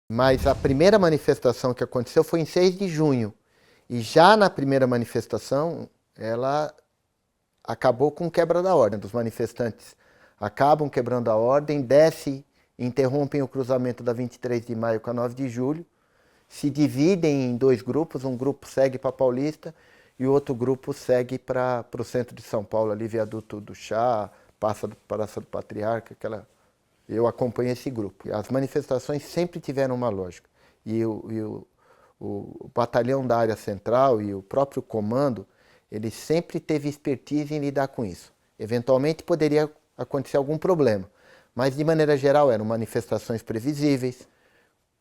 Mas a primeira manifestação que aconteceu foi em 6 de junho. E já na primeira manifestação, ela acabou com quebra da ordem. Os manifestantes acabam quebrando a ordem, interrompem o cruzamento da 23 de maio com a 9 de julho, se dividem em dois grupos, um grupo segue para Paulista e o outro grupo segue para o centro de São Paulo, ali Viaduto do Chá, passa do Praça do Patriarca, eu acompanho esse grupo. As manifestações sempre tiveram uma lógica. O batalhão da área central e o próprio comando, ele sempre teve expertise em lidar com isso. Eventualmente poderia acontecer algum problema, mas de maneira geral eram manifestações previsíveis,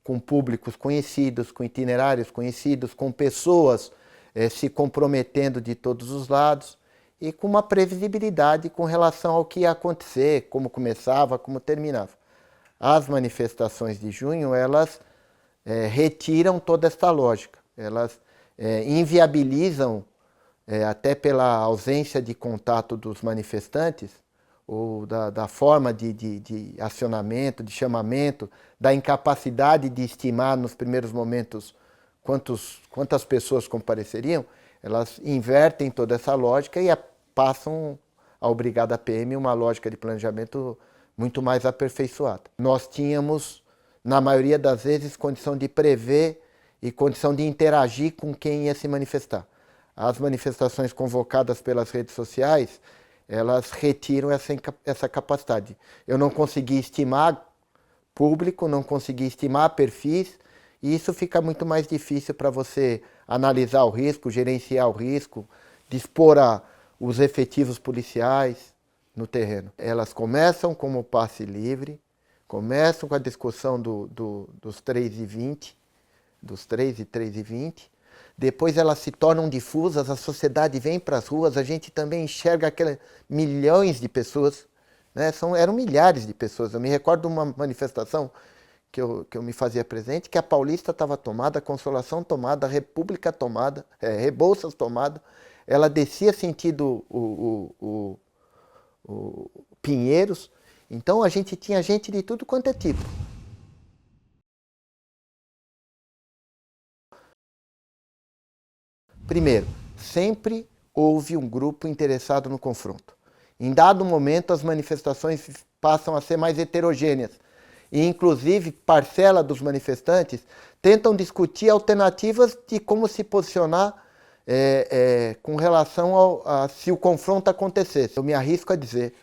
com públicos conhecidos, com itinerários conhecidos, com pessoas se comprometendo de todos os lados e com uma previsibilidade com relação ao que ia acontecer, como começava, como terminava. As manifestações de junho, elas retiram toda essa lógica, elas inviabilizam, até pela ausência de contato dos manifestantes, ou da forma de acionamento, de chamamento, da incapacidade de estimar nos primeiros momentos quantas pessoas compareceriam, elas invertem toda essa lógica e passam ao Brigada PM uma lógica de planejamento muito mais aperfeiçoada. Nós tínhamos, na maioria das vezes, condição de prever e condição de interagir com quem ia se manifestar. As manifestações convocadas pelas redes sociais, elas retiram essa capacidade. Eu não consegui estimar público, não consegui estimar perfis, e isso fica muito mais difícil para você analisar o risco, gerenciar o risco, dispor os efetivos policiais no terreno. Elas começam como passe livre, começam com a discussão dos 3h20, dos 3 e 3h20, depois elas se tornam difusas, a sociedade vem para as ruas, a gente também enxerga aquelas milhões de pessoas, né? Eram milhares de pessoas. Eu me recordo de uma manifestação que eu me fazia presente, que a Paulista estava tomada, a Consolação tomada, a República tomada, Rebouças tomada, ela descia sentido o Pinheiros, então a gente tinha gente de tudo quanto é tipo. Primeiro, sempre houve um grupo interessado no confronto. Em dado momento, as manifestações passam a ser mais heterogêneas. E, inclusive, parcela dos manifestantes tentam discutir alternativas de como se posicionar com relação a se o confronto acontecesse. Eu me arrisco a dizer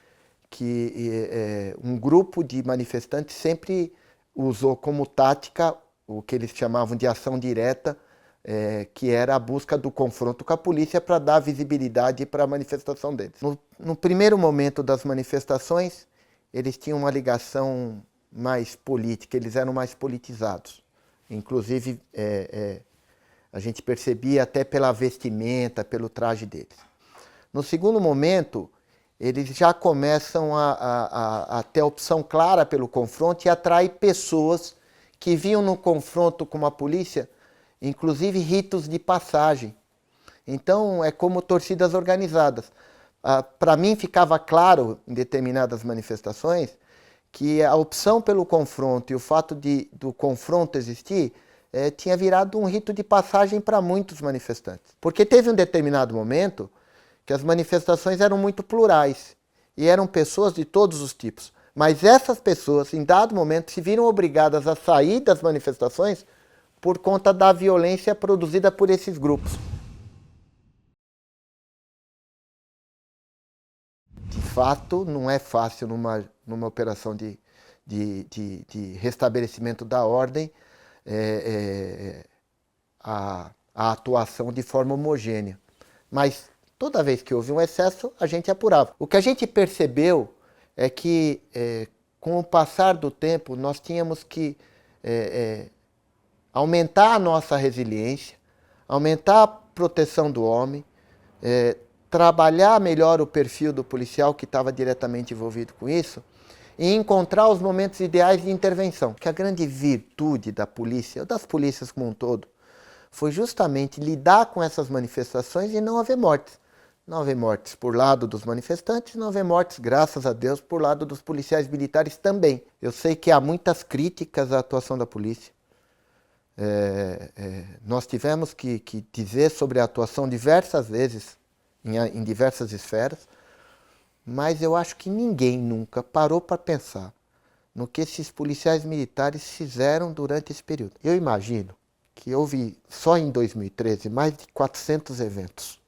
que um grupo de manifestantes sempre usou como tática o que eles chamavam de ação direta, que era a busca do confronto com a polícia para dar visibilidade para a manifestação deles. No primeiro momento das manifestações, eles tinham uma ligação mais política, eles eram mais politizados. Inclusive, a gente percebia até pela vestimenta, pelo traje deles. No segundo momento, eles já começam a ter a opção clara pelo confronto e atrair pessoas que viam no confronto com a polícia inclusive ritos de passagem. Então, é como torcidas organizadas. Para mim, ficava claro, em determinadas manifestações, que a opção pelo confronto e o fato do confronto existir tinha virado um rito de passagem para muitos manifestantes. Porque teve um determinado momento que as manifestações eram muito plurais e eram pessoas de todos os tipos. Mas essas pessoas, em dado momento, se viram obrigadas a sair das manifestações por conta da violência produzida por esses grupos. De fato, não é fácil numa operação de restabelecimento da ordem a atuação de forma homogênea. Mas toda vez que houve um excesso, a gente apurava. O que a gente percebeu é que, com o passar do tempo, nós tínhamos que aumentar a nossa resiliência, aumentar a proteção do homem, trabalhar melhor o perfil do policial que estava diretamente envolvido com isso e encontrar os momentos ideais de intervenção. Que a grande virtude da polícia, das polícias como um todo, foi justamente lidar com essas manifestações e não haver mortes. Não haver mortes por lado dos manifestantes, não haver mortes, graças a Deus, por lado dos policiais militares também. Eu sei que há muitas críticas à atuação da polícia. Nós tivemos que dizer sobre a atuação diversas vezes, em diversas esferas, mas eu acho que ninguém nunca parou para pensar no que esses policiais militares fizeram durante esse período. Eu imagino que houve, só em 2013, mais de 400 eventos,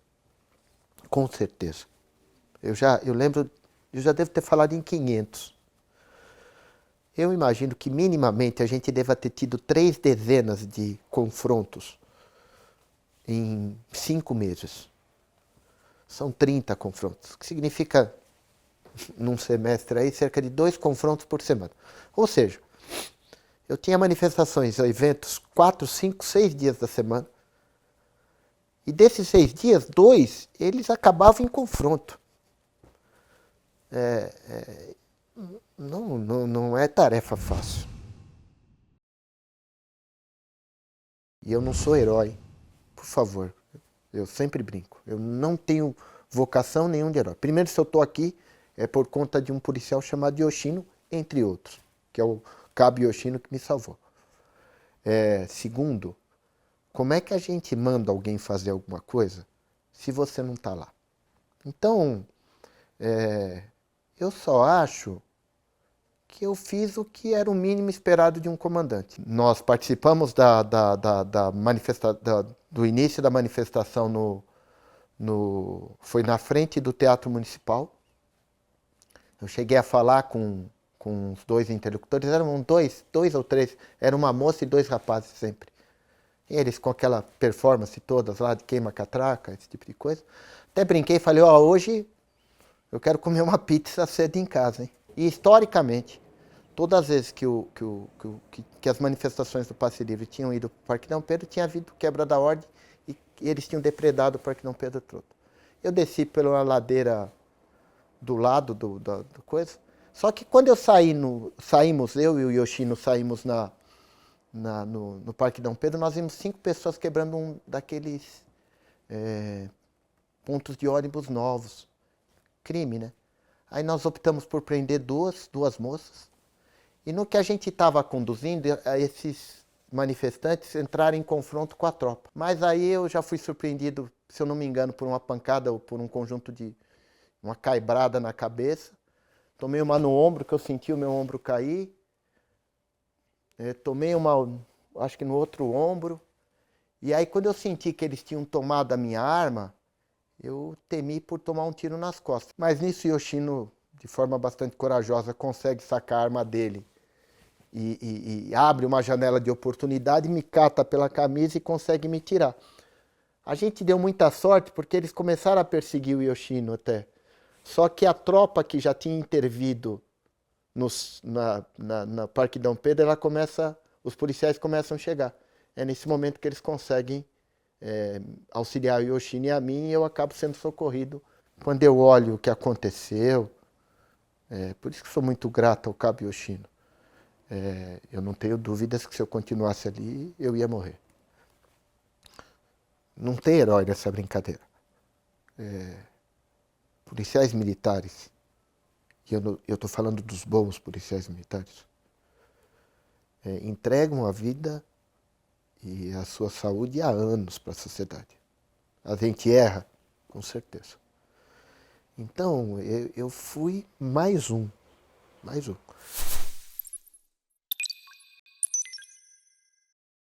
com certeza. Eu lembro, eu já devo ter falado em 500. Eu imagino que minimamente a gente deva ter tido 3 dezenas de confrontos em 5 meses. São 30 confrontos, que significa, num semestre aí, cerca de 2 confrontos por semana. Ou seja, eu tinha manifestações, eventos, 4, 5, 6 dias da semana. E desses 6 dias, 2, eles acabavam em confronto. Não é tarefa fácil. E eu não sou herói, por favor. Eu sempre brinco. Eu não tenho vocação nenhuma de herói. Primeiro, se eu estou aqui, é por conta de um policial chamado Yoshino, entre outros, que é o Cabo Yoshino que me salvou. Segundo, como é que a gente manda alguém fazer alguma coisa se você não está lá? Então, eu só acho que eu fiz o que era o mínimo esperado de um comandante. Nós participamos do início da manifestação foi na frente do Teatro Municipal. Eu cheguei a falar com os 2 interlocutores, eram dois ou 3, era uma moça e 2 rapazes sempre. E eles com aquela performance todas lá de queima-catraca, esse tipo de coisa. Até brinquei e falei, hoje eu quero comer uma pizza cedo em casa, hein? E historicamente, todas as vezes que as manifestações do Passe Livre tinham ido para o Parque Dom Pedro, tinha havido quebra da ordem e eles tinham depredado o Parque Dom Pedro todo. Eu desci pela ladeira do lado do coisa. Só que quando eu saímos, eu e o Yoshino saímos no Parque Dom Pedro, nós vimos 5 pessoas quebrando um daqueles pontos de ônibus novos. Crime, né? Aí nós optamos por prender duas moças. E no que a gente estava conduzindo, esses manifestantes entraram em confronto com a tropa. Mas aí eu já fui surpreendido, se eu não me engano, por uma pancada ou por um conjunto de uma caibrada na cabeça. Tomei uma no ombro, que eu senti o meu ombro cair. Tomei uma, acho que no outro ombro. E aí quando eu senti que eles tinham tomado a minha arma, eu temi por tomar um tiro nas costas. Mas nisso Yoshino, de forma bastante corajosa, consegue sacar a arma dele. E abre uma janela de oportunidade, me cata pela camisa e consegue me tirar. A gente deu muita sorte porque eles começaram a perseguir o Yoshino até. Só que a tropa que já tinha intervido na Parque Dom Pedro, os policiais começam a chegar. É nesse momento que eles conseguem auxiliar o Yoshino e a mim, e eu acabo sendo socorrido. Quando eu olho o que aconteceu, por isso que sou muito grato ao Cabo Yoshino. Eu não tenho dúvidas que se eu continuasse ali, eu ia morrer. Não tem herói nessa brincadeira. Policiais militares, e eu estou falando dos bons policiais militares, entregam a vida e a sua saúde há anos para a sociedade. A gente erra, com certeza. Então, eu fui mais um.